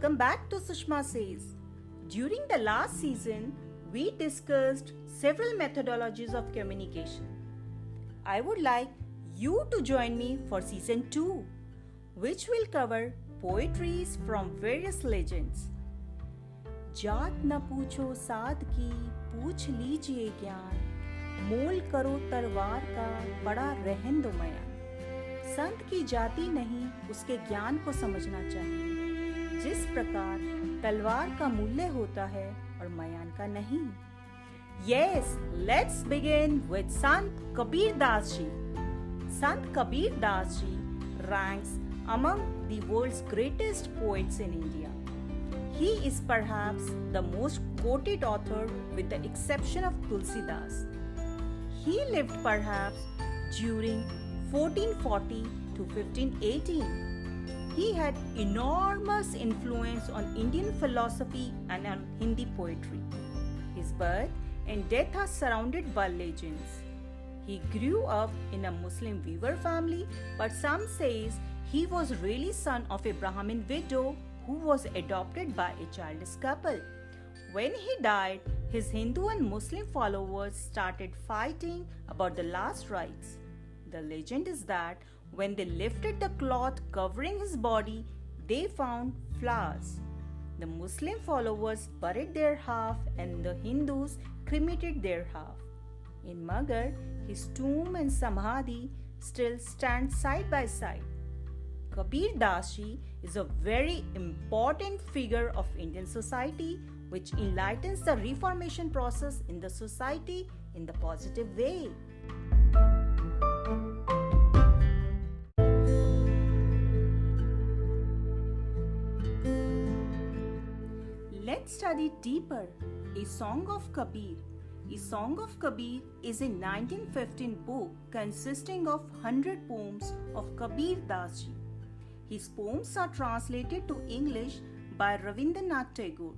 Welcome back to Sushma Says. During the last season, we discussed several methodologies of communication. I would like you to join me for season 2, which will cover poetries from various legends. जात न पूछो साध की, पूछ लीजिए ज्ञान, मोल करो तलवार का, बड़ा रहन दो मयान। संत की जाति नहीं, उसके ज्ञान को समझना चाहिए। जिस प्रकार तलवार का मूल्य होता है और मयान का नहीं। Yes, let's begin with Sant Kabir Das Ji. Sant Kabir Das Ji ranks among the world's greatest poets in India. He is perhaps the most quoted author with the exception of Tulsidas. He lived perhaps during 1440 to 1518. He had enormous influence on Indian philosophy and on Hindi poetry. His birth and death are surrounded by legends. He grew up in a Muslim weaver family, but some says he was really son of a Brahmin widow who was adopted by a childless couple. When he died, his Hindu and Muslim followers started fighting about the last rites. The legend is that when they lifted the cloth covering his body, they found flowers. The Muslim followers buried their half and the Hindus cremated their half. In Magar, his tomb and Samadhi still stand side by side. Kabir Das Ji is a very important figure of Indian society which enlightens the reformation process in the society in the positive way. Let's study deeper A Song of Kabir. A Song of Kabir is a 1915 book consisting of 100 poems of Kabir Das Ji. His poems are translated to English by Rabindranath Tagore.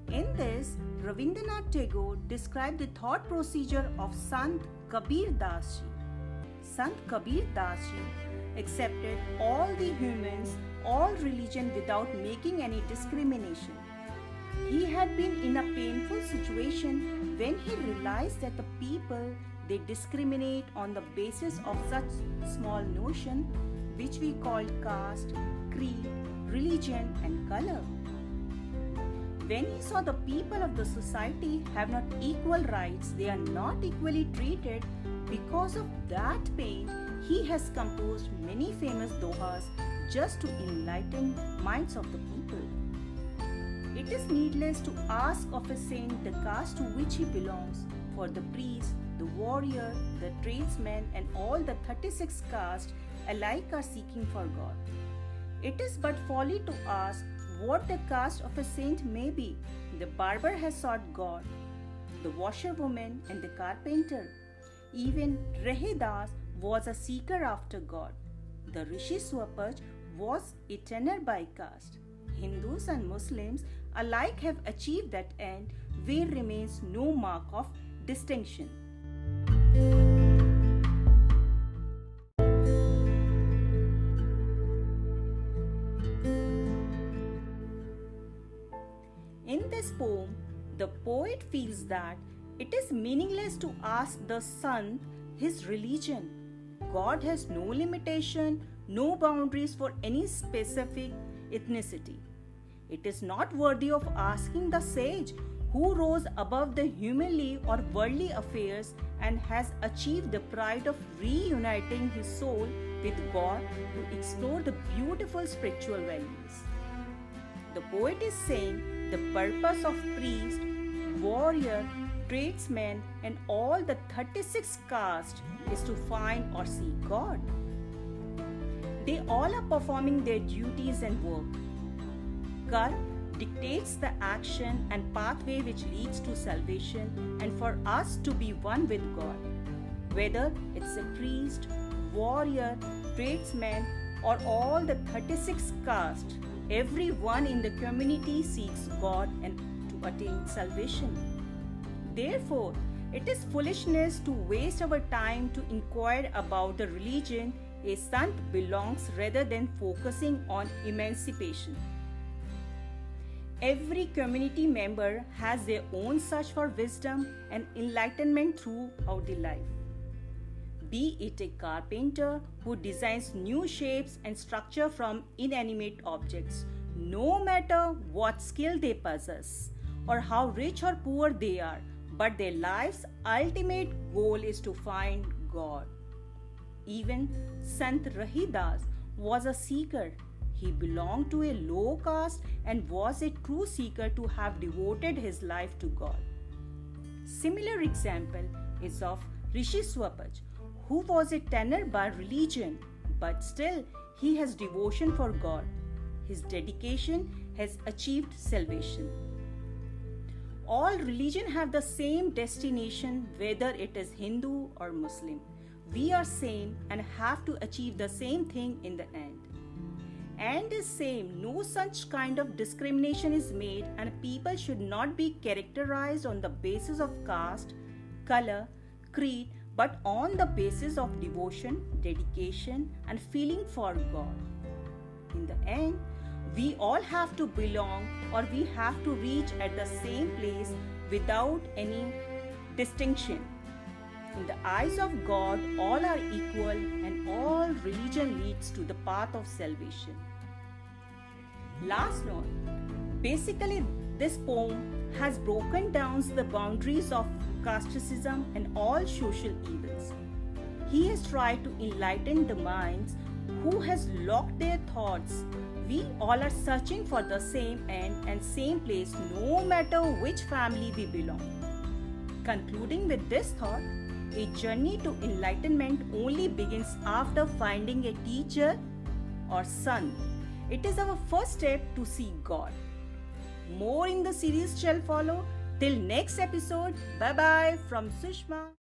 In this, Rabindranath Tagore described the thought procedure of Sant Kabir Das Ji. Sant Kabir Das Ji accepted all the humans, all religion without making any discrimination. He had been in a painful situation when he realized that the people they discriminate on the basis of such small notion which we call caste, creed, religion and color. When he saw the people of the society have not equal rights, they are not equally treated, because of that pain, he has composed many famous dohas just to enlighten minds of the people. It is needless to ask of a saint the caste to which he belongs, for the priest, the warrior, the tradesman and all the 36 castes alike are seeking for God. It is but folly to ask what the caste of a saint may be. The barber has sought God, the washerwoman and the carpenter. Even Rahidas was a seeker after God. The Rishi Swapaj was a tenor by caste. Hindus and Muslims alike have achieved that end where remains no mark of distinction. In this poem, the poet feels that it is meaningless to ask the Sant his religion. God has no limitation, no boundaries for any specific ethnicity. It is not worthy of asking the sage who rose above the humanly or worldly affairs and has achieved the pride of reuniting his soul with God to explore the beautiful spiritual values. The poet is saying the purpose of priest, warrior, tradesman and all the 36 castes is to find or see God. They all are performing their duties and work. God dictates the action and pathway which leads to salvation and for us to be one with God. Whether it's a priest, warrior, tradesman or all the 36 castes, everyone in the community seeks God and to attain salvation. Therefore, it is foolishness to waste our time to inquire about the religion a sant belongs rather than focusing on emancipation. Every community member has their own search for wisdom and enlightenment throughout the life. Be it a carpenter who designs new shapes and structure from inanimate objects, no matter what skill they possess or how rich or poor they are, but their life's ultimate goal is to find God. Even Sant Rahidas was a seeker. He belonged to a low caste and was a true seeker to have devoted his life to God. Similar example is of Rishi Swapaj, who was a tanner by religion, but still he has devotion for God. His dedication has achieved salvation. All religion have the same destination, whether it is Hindu or Muslim. We are same and have to achieve the same thing in the end. And is same, no such kind of discrimination is made, and people should not be characterized on the basis of caste, color, creed, but on the basis of devotion, dedication, and feeling for God. In the end, we all have to belong, or we have to reach at the same place without any distinction. In the eyes of God, all are equal, and all religion leads to the path of salvation. Last note. Basically, this poem has broken down the boundaries of casteism and all social evils. He has tried to enlighten the minds who has locked their thoughts. We all are searching for the same end and same place, no matter which family we belong. Concluding with this thought, a journey to enlightenment only begins after finding a teacher or son. It is our first step to see God. More in the series shall follow. Till next episode, bye bye from Sushma.